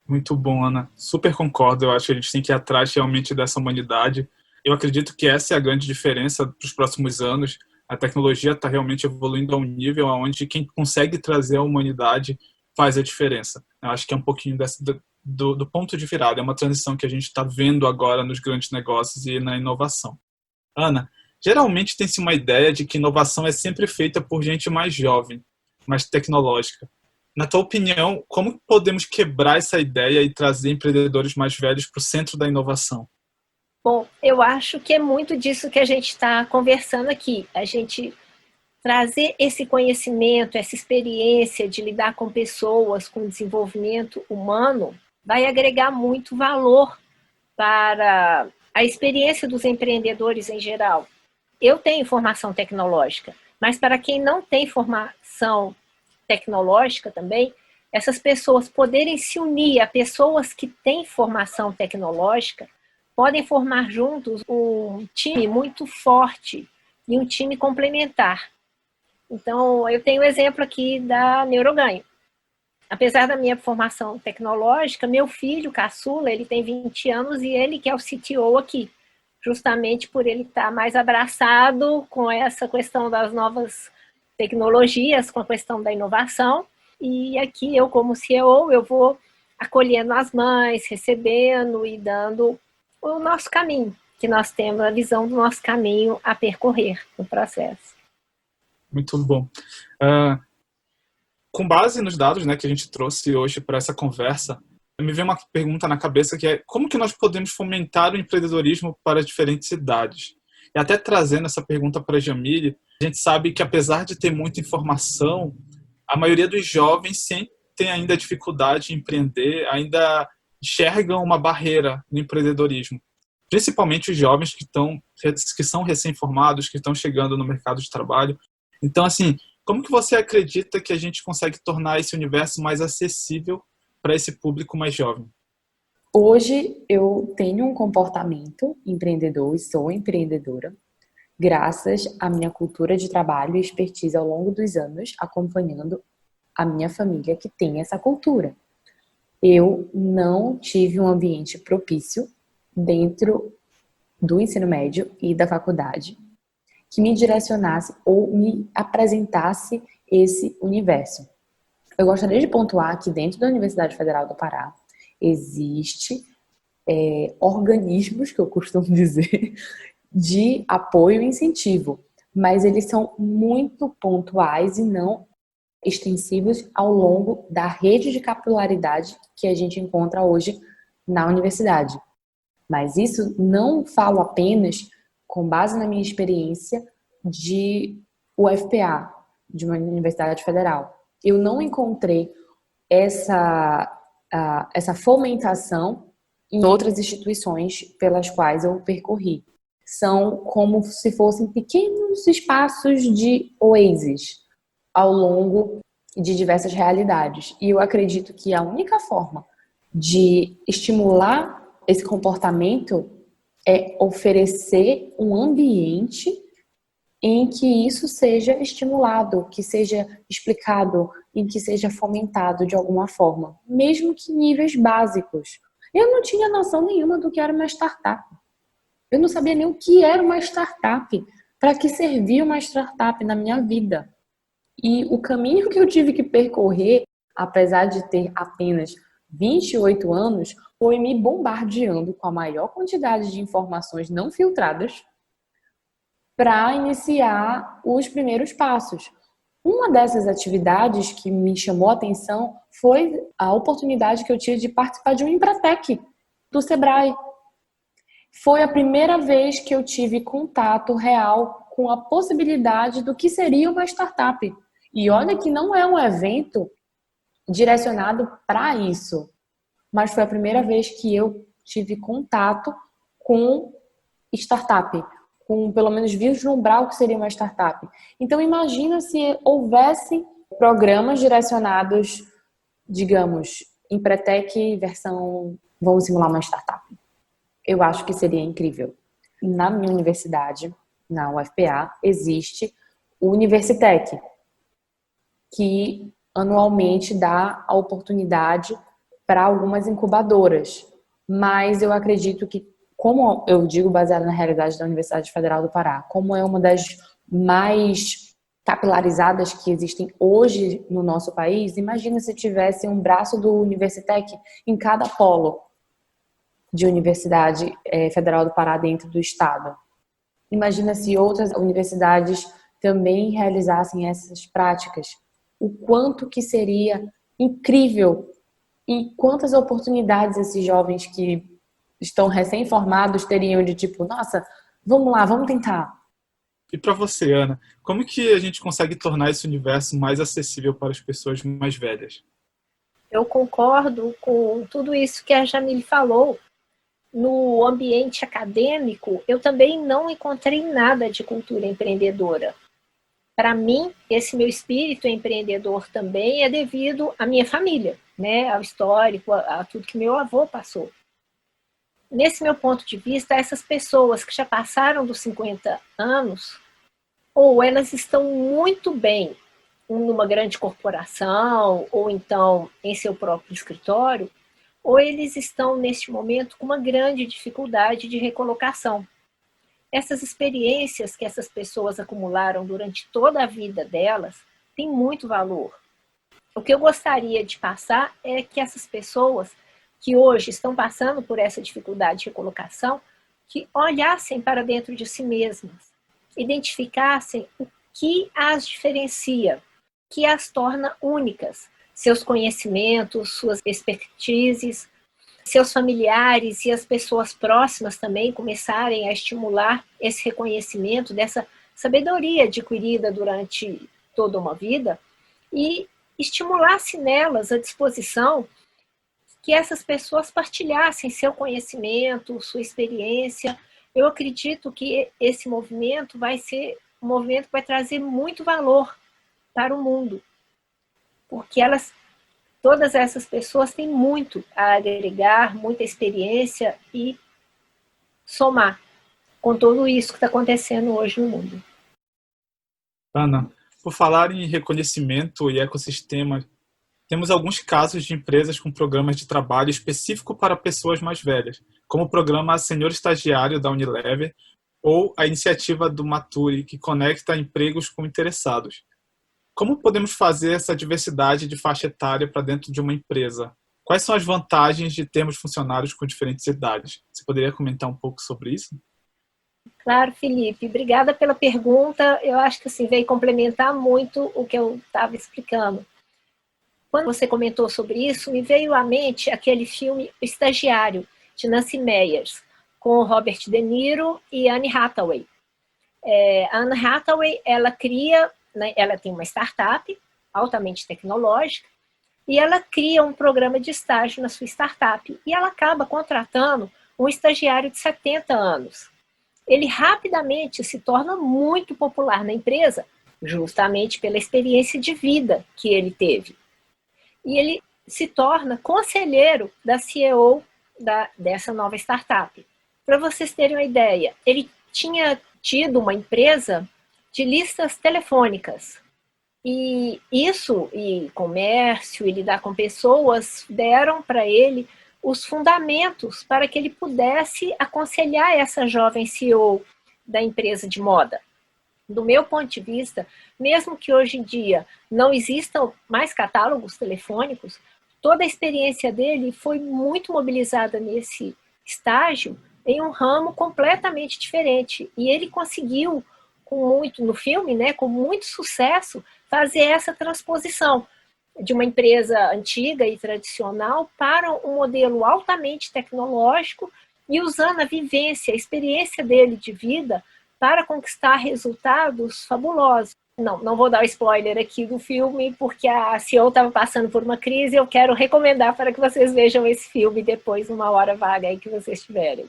Muito bom, Ana. Super concordo. Eu acho que a gente tem que ir atrás realmente dessa humanidade. Eu acredito que essa é a grande diferença para os próximos anos. A tecnologia está realmente evoluindo a um nível onde quem consegue trazer a humanidade faz a diferença. Eu acho que é um pouquinho do ponto de virada. É uma transição que a gente está vendo agora nos grandes negócios e na inovação. Ana, geralmente tem-se uma ideia de que inovação é sempre feita por gente mais jovem, mais tecnológica. Na tua opinião, como podemos quebrar essa ideia e trazer empreendedores mais velhos para o centro da inovação? Bom, eu acho que é muito disso que a gente está conversando aqui. A gente trazer esse conhecimento, essa experiência de lidar com pessoas, com desenvolvimento humano, vai agregar muito valor para a experiência dos empreendedores em geral. Eu tenho formação tecnológica, mas para quem não tem formação tecnológica também, essas pessoas poderem se unir a pessoas que têm formação tecnológica podem formar juntos um time muito forte e um time complementar. Então, eu tenho o exemplo aqui da Neuroganho. Apesar da minha formação tecnológica, meu filho, caçula, ele tem 20 anos e ele que é o CTO aqui, justamente por ele estar mais abraçado com essa questão das novas tecnologias, com a questão da inovação. E aqui eu, como CEO, eu vou acolhendo as mães, recebendo e dando o nosso caminho, que nós temos a visão do nosso caminho a percorrer no processo. Muito bom. Com base nos dados, né, que a gente trouxe hoje para essa conversa, me veio uma pergunta na cabeça que é como que nós podemos fomentar o empreendedorismo para diferentes idades? E até trazendo essa pergunta para a Jamile, a gente sabe que apesar de ter muita informação, a maioria dos jovens sempre tem ainda dificuldade em empreender, ainda enxergam uma barreira no empreendedorismo. Principalmente os jovens que são recém-formados, que estão chegando no mercado de trabalho. Então, assim, como que você acredita que a gente consegue tornar esse universo mais acessível para esse público mais jovem? Hoje eu tenho um comportamento empreendedor e sou empreendedora, graças à minha cultura de trabalho e expertise ao longo dos anos, acompanhando a minha família que tem essa cultura. Eu não tive um ambiente propício dentro do ensino médio e da faculdade que me direcionasse ou me apresentasse esse universo. Eu gostaria de pontuar que dentro da Universidade Federal do Pará existe organismos, que eu costumo dizer, de apoio e incentivo, mas eles são muito pontuais e não extensivos ao longo da rede de capilaridade que a gente encontra hoje na universidade. Mas isso não falo apenas com base na minha experiência de UFPA, de uma universidade federal. Eu não encontrei essa fomentação em outras instituições pelas quais eu percorri. São como se fossem pequenos espaços de oásis ao longo de diversas realidades. E eu acredito que a única forma de estimular esse comportamento é oferecer um ambiente em que isso seja estimulado, que seja explicado, em que seja fomentado de alguma forma, mesmo que em níveis básicos. Eu não tinha noção nenhuma do que era uma startup. Eu não sabia nem o que era uma startup, para que servia uma startup na minha vida. E o caminho que eu tive que percorrer, apesar de ter apenas 28 anos, foi me bombardeando com a maior quantidade de informações não filtradas para iniciar os primeiros passos. Uma dessas atividades que me chamou a atenção foi a oportunidade que eu tive de participar de um Empretec do Sebrae. Foi a primeira vez que eu tive contato real com a possibilidade do que seria uma startup. E olha que não é um evento direcionado para isso, mas foi a primeira vez que eu tive contato com startup, com pelo menos vislumbrar o que seria uma startup. Então imagina se houvesse programas direcionados, digamos, Empretec versão vamos simular uma startup. Eu acho que seria incrível. Na minha universidade, na UFPA, existe o Universitec, que anualmente dá a oportunidade para algumas incubadoras. Mas eu acredito que, como eu digo, baseado na realidade da Universidade Federal do Pará, como é uma das mais capilarizadas que existem hoje no nosso país, imagina se tivesse um braço do Universitec em cada polo de Universidade Federal do Pará dentro do estado. Imagina se outras universidades também realizassem essas práticas. O quanto que seria incrível e quantas oportunidades esses jovens que estão recém-formados teriam de tipo, nossa, vamos lá, vamos tentar. E para você, Ana, como que a gente consegue tornar esse universo mais acessível para as pessoas mais velhas? Eu concordo com tudo isso que a Jamile falou. No ambiente acadêmico, eu também não encontrei nada de cultura empreendedora. Para mim, esse meu espírito empreendedor também é devido à minha família, né? Ao histórico, a tudo que meu avô passou. nesse meu ponto de vista, essas pessoas que já passaram dos 50 anos, ou elas estão muito bem numa grande corporação, ou então em seu próprio escritório, ou eles estão, neste momento, com uma grande dificuldade de recolocação. Essas experiências que essas pessoas acumularam durante toda a vida delas têm muito valor. O que eu gostaria de passar é que essas pessoas que hoje estão passando por essa dificuldade de recolocação, que olhassem para dentro de si mesmas, identificassem o que as diferencia, o que as torna únicas, seus conhecimentos, suas expertises, seus familiares e as pessoas próximas também começarem a estimular esse reconhecimento dessa sabedoria adquirida durante toda uma vida e estimulasse nelas a disposição que essas pessoas partilhassem seu conhecimento, sua experiência. Eu acredito que esse movimento vai ser um movimento que vai trazer muito valor para o mundo, porque todas essas pessoas têm muito a agregar, muita experiência e somar com tudo isso que está acontecendo hoje no mundo. Ana, por falar em reconhecimento e ecossistema, temos alguns casos de empresas com programas de trabalho específico para pessoas mais velhas, como o programa Senhor Estagiário da Unilever ou a iniciativa do Maturi, que conecta empregos com interessados. Como podemos fazer essa diversidade de faixa etária para dentro de uma empresa? Quais são as vantagens de termos funcionários com diferentes idades? Você poderia comentar um pouco sobre isso? Claro, Felipe. Obrigada pela pergunta. Eu acho que assim, veio complementar muito o que eu estava explicando. Quando você comentou sobre isso, me veio à mente aquele filme O Estagiário, de Nancy Meyers, com Robert De Niro e Anne Hathaway. A Anne Hathaway, ela tem uma startup altamente tecnológica e ela cria um programa de estágio na sua startup e ela acaba contratando um estagiário de 70 anos. Ele rapidamente se torna muito popular na empresa, justamente pela experiência de vida que ele teve. E ele se torna conselheiro da CEO dessa nova startup. Para vocês terem uma ideia, ele tinha tido uma empresa de listas telefônicas. E isso, e comércio, e lidar com pessoas, deram para ele os fundamentos para que ele pudesse aconselhar essa jovem CEO da empresa de moda. Do meu ponto de vista, mesmo que hoje em dia não existam mais catálogos telefônicos, toda a experiência dele foi muito mobilizada nesse estágio em um ramo completamente diferente. E ele conseguiu, no filme, né, com muito sucesso, fazer essa transposição de uma empresa antiga e tradicional para um modelo altamente tecnológico e usando a vivência, a experiência dele de vida para conquistar resultados fabulosos. Não vou dar o spoiler aqui do filme, porque a CEO estava passando por uma crise e eu quero recomendar para que vocês vejam esse filme depois, numa hora vaga aí que vocês tiverem.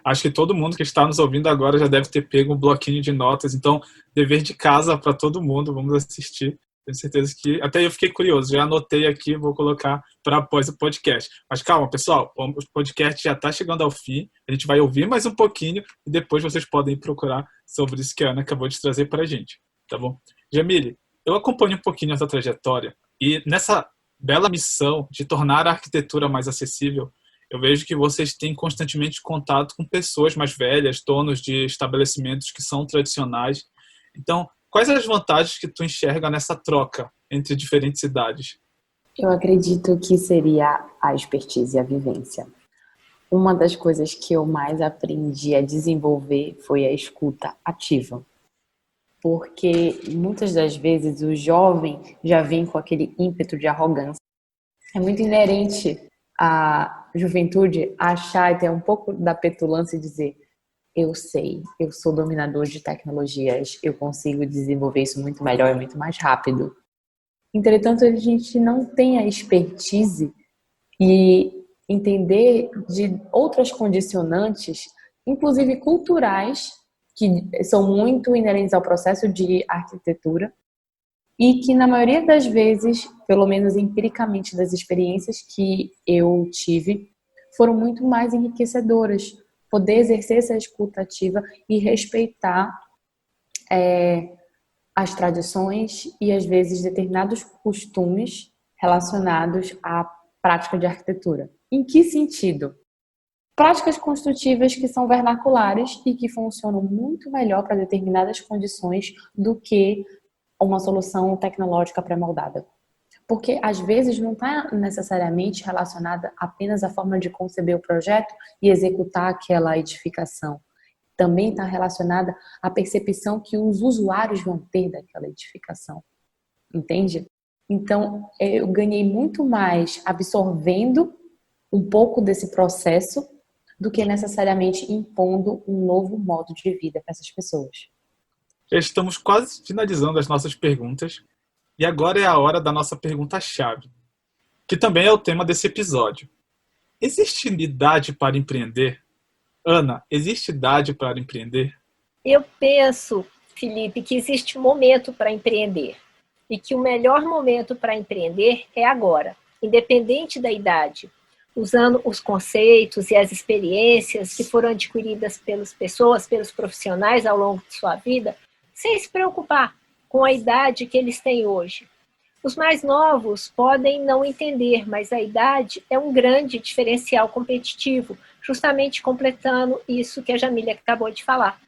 Acho que todo mundo que está nos ouvindo agora já deve ter pego um bloquinho de notas, então dever de casa para todo mundo, vamos assistir. Tenho certeza que... Até eu fiquei curioso, já anotei aqui, vou colocar para após o podcast. Mas calma, pessoal, o podcast já está chegando ao fim, a gente vai ouvir mais um pouquinho e depois vocês podem procurar sobre isso que a Ana acabou de trazer para a gente, tá bom? Jamile, eu acompanho um pouquinho a sua trajetória e nessa bela missão de tornar a arquitetura mais acessível, eu vejo que vocês têm constantemente contato com pessoas mais velhas, donos de estabelecimentos que são tradicionais. Então, quais as vantagens que tu enxerga nessa troca entre diferentes idades? Eu acredito que seria a expertise e a vivência. Uma das coisas que eu mais aprendi a desenvolver foi a escuta ativa. Porque muitas das vezes o jovem já vem com aquele ímpeto de arrogância. É muito inerente à juventude achar e ter um pouco da petulância e dizer: eu sei, eu sou dominador de tecnologias, eu consigo desenvolver isso muito melhor e muito mais rápido. Entretanto, a gente não tem a expertise e entender de outras condicionantes, inclusive culturais, que são muito inerentes ao processo de arquitetura e que, na maioria das vezes, pelo menos empiricamente das experiências que eu tive, foram muito mais enriquecedoras. Poder exercer essa escuta ativa e respeitar as tradições e, às vezes, determinados costumes relacionados à prática de arquitetura. Em que sentido? Práticas construtivas que são vernaculares e que funcionam muito melhor para determinadas condições do que uma solução tecnológica pré-moldada. Porque, às vezes, não está necessariamente relacionada apenas à forma de conceber o projeto e executar aquela edificação. Também está relacionada à percepção que os usuários vão ter daquela edificação. Entende? Então, eu ganhei muito mais absorvendo um pouco desse processo do que necessariamente impondo um novo modo de vida para essas pessoas. Já estamos quase finalizando as nossas perguntas e agora é a hora da nossa pergunta-chave, que também é o tema desse episódio. Existe idade para empreender? Ana, existe idade para empreender? Eu penso, Felipe, que existe um momento para empreender e que o melhor momento para empreender é agora, independente da idade, usando os conceitos e as experiências que foram adquiridas pelas pessoas, pelos profissionais ao longo de sua vida, sem se preocupar com a idade que eles têm hoje. Os mais novos podem não entender, mas a idade é um grande diferencial competitivo, justamente completando isso que a Jamília acabou de falar.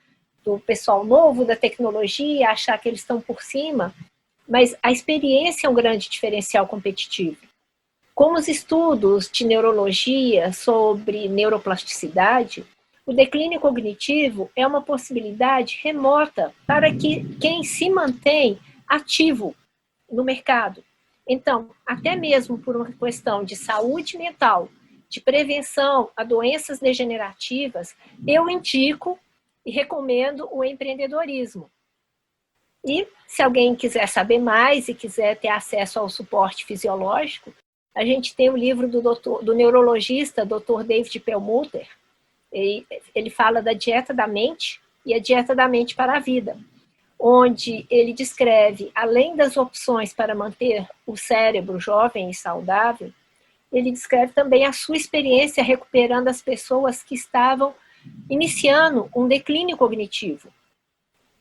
Do pessoal novo da tecnologia, achar que eles estão por cima, mas a experiência é um grande diferencial competitivo. Como os estudos de neurologia sobre neuroplasticidade, o declínio cognitivo é uma possibilidade remota para quem se mantém ativo no mercado. Então, até mesmo por uma questão de saúde mental, de prevenção a doenças degenerativas, eu indico e recomendo o empreendedorismo. E se alguém quiser saber mais e quiser ter acesso ao suporte fisiológico, a gente tem o livro do neurologista Dr. David Perlmutter. Ele fala da dieta da mente e a dieta da mente para a vida, onde ele descreve, além das opções para manter o cérebro jovem e saudável, ele descreve também a sua experiência recuperando as pessoas que estavam iniciando um declínio cognitivo.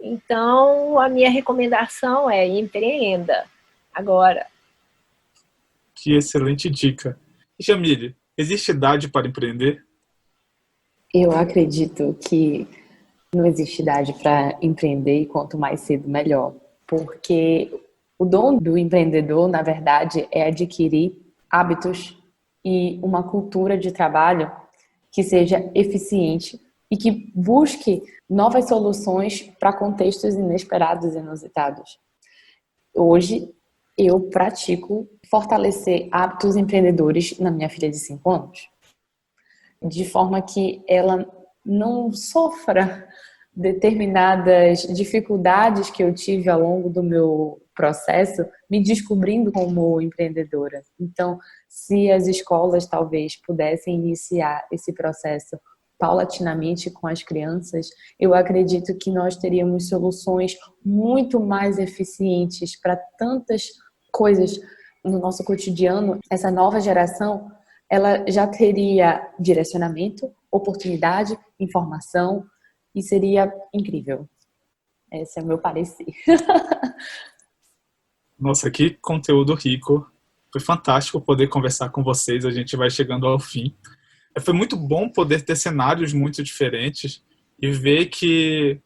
Então, a minha recomendação é empreenda agora. Que excelente dica. Jamile, existe idade para empreender? Eu acredito que não existe idade para empreender e quanto mais cedo, melhor. Porque o dom do empreendedor, na verdade, é adquirir hábitos e uma cultura de trabalho que seja eficiente e que busque novas soluções para contextos inesperados e inusitados. Hoje, eu pratico fortalecer hábitos empreendedores na minha filha de 5 anos, de forma que ela não sofra determinadas dificuldades que eu tive ao longo do meu processo, me descobrindo como empreendedora. Então, se as escolas talvez pudessem iniciar esse processo paulatinamente com as crianças, eu acredito que nós teríamos soluções muito mais eficientes para tantas coisas no nosso cotidiano. Essa nova geração, ela já teria direcionamento, oportunidade, informação, e seria incrível. Esse é o meu parecer. Nossa, que conteúdo rico. Foi fantástico poder conversar com vocês. A gente vai chegando ao fim. Foi muito bom poder ter cenários muito diferentes e ver que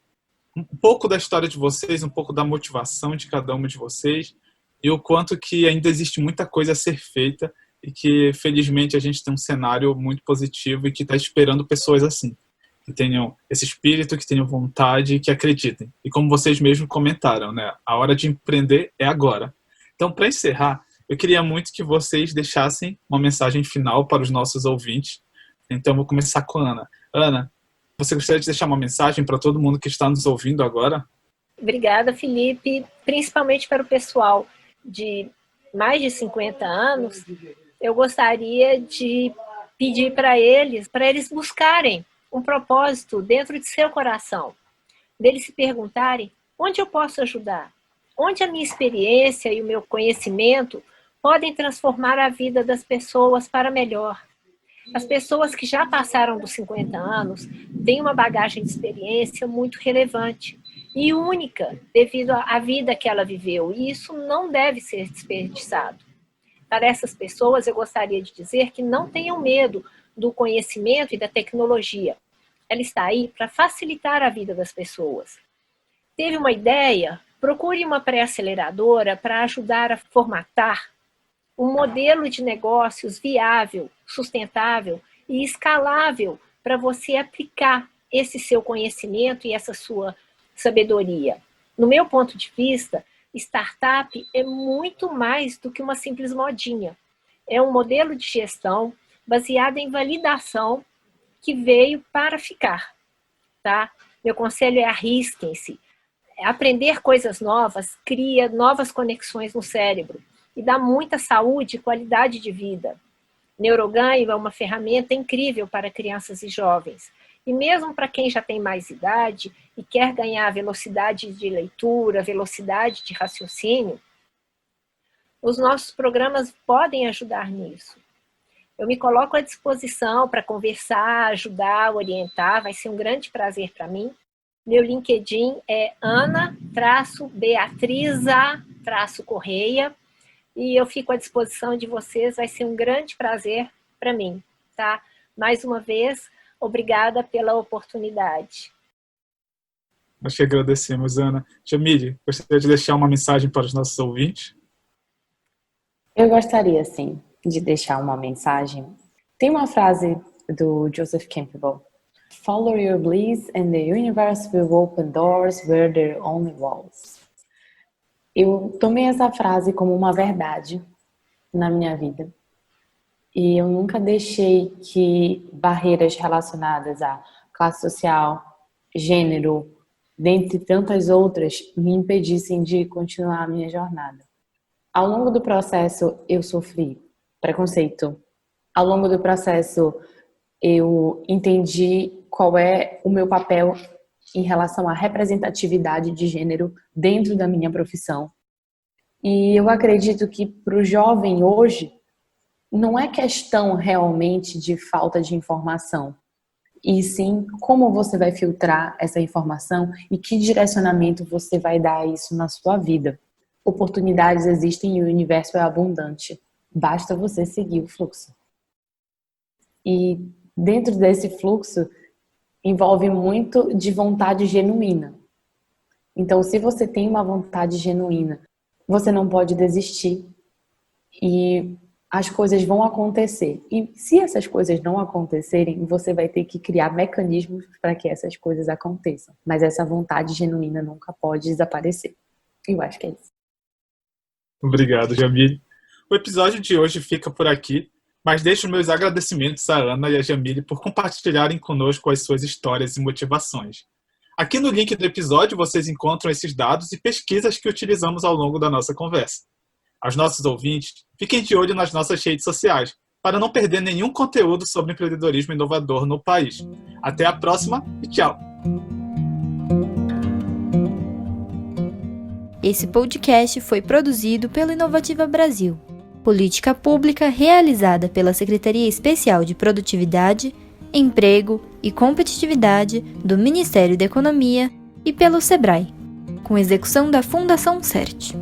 um pouco da história de vocês, um pouco da motivação de cada uma de vocês e o quanto que ainda existe muita coisa a ser feita e que, felizmente, a gente tem um cenário muito positivo e que está esperando pessoas assim, que tenham esse espírito, que tenham vontade e que acreditem. E como vocês mesmos comentaram, né? A hora de empreender é agora. Então, para encerrar, eu queria muito que vocês deixassem uma mensagem final para os nossos ouvintes. Então, vou começar com a Ana. Ana, você gostaria de deixar uma mensagem para todo mundo que está nos ouvindo agora? Obrigada, Felipe. Principalmente para o pessoal de mais de 50 anos, eu gostaria de pedir para eles buscarem um propósito dentro de seu coração, deles se perguntarem onde eu posso ajudar, onde a minha experiência e o meu conhecimento podem transformar a vida das pessoas para melhor. As pessoas que já passaram dos 50 anos têm uma bagagem de experiência muito relevante e única devido à vida que ela viveu, e isso não deve ser desperdiçado. Para essas pessoas, eu gostaria de dizer que não tenham medo do conhecimento e da tecnologia. Ela está aí para facilitar a vida das pessoas. Teve uma ideia? Procure uma pré-aceleradora para ajudar a formatar um modelo de negócios viável, sustentável e escalável para você aplicar esse seu conhecimento e essa sua sabedoria. No meu ponto de vista, startup é muito mais do que uma simples modinha. É um modelo de gestão baseado em validação que veio para ficar, tá? Meu conselho é arrisquem-se. Aprender coisas novas cria novas conexões no cérebro e dá muita saúde e qualidade de vida. Neuroganho é uma ferramenta incrível para crianças e jovens. E mesmo para quem já tem mais idade e quer ganhar velocidade de leitura, velocidade de raciocínio, os nossos programas podem ajudar nisso. Eu me coloco à disposição para conversar, ajudar, orientar, vai ser um grande prazer para mim. Meu LinkedIn é Ana-Beatriza-Correia e eu fico à disposição de vocês, vai ser um grande prazer para mim, tá? Mais uma vez, obrigada pela oportunidade. Nós que agradecemos, Ana. Jamile, gostaria de deixar uma mensagem para os nossos ouvintes? Eu gostaria, sim, de deixar uma mensagem. Tem uma frase do Joseph Campbell: "Follow your bliss and the universe will open doors where there are only walls." Eu tomei essa frase como uma verdade na minha vida. E eu nunca deixei que barreiras relacionadas à classe social, gênero, dentre tantas outras, me impedissem de continuar a minha jornada. Ao longo do processo, eu sofri preconceito. Ao longo do processo, eu entendi qual é o meu papel em relação à representatividade de gênero dentro da minha profissão. E eu acredito que para o jovem hoje, não é questão realmente de falta de informação, e sim como você vai filtrar essa informação e que direcionamento você vai dar a isso na sua vida. Oportunidades existem e o universo é abundante. Basta você seguir o fluxo. E dentro desse fluxo envolve muito de vontade genuína. Então, se você tem uma vontade genuína, você não pode desistir e as coisas vão acontecer. E se essas coisas não acontecerem, você vai ter que criar mecanismos para que essas coisas aconteçam. Mas essa vontade genuína nunca pode desaparecer. Eu acho que é isso. Obrigado, Jamile. O episódio de hoje fica por aqui, mas deixo meus agradecimentos à Ana e à Jamile por compartilharem conosco as suas histórias e motivações. Aqui no link do episódio vocês encontram esses dados e pesquisas que utilizamos ao longo da nossa conversa. Aos nossos ouvintes, fiquem de olho nas nossas redes sociais, para não perder nenhum conteúdo sobre empreendedorismo inovador no país. Até a próxima e tchau! Esse podcast foi produzido pelo Inovativa Brasil, política pública realizada pela Secretaria Especial de Produtividade, Emprego e Competitividade do Ministério da Economia e pelo SEBRAE, com execução da Fundação CERT.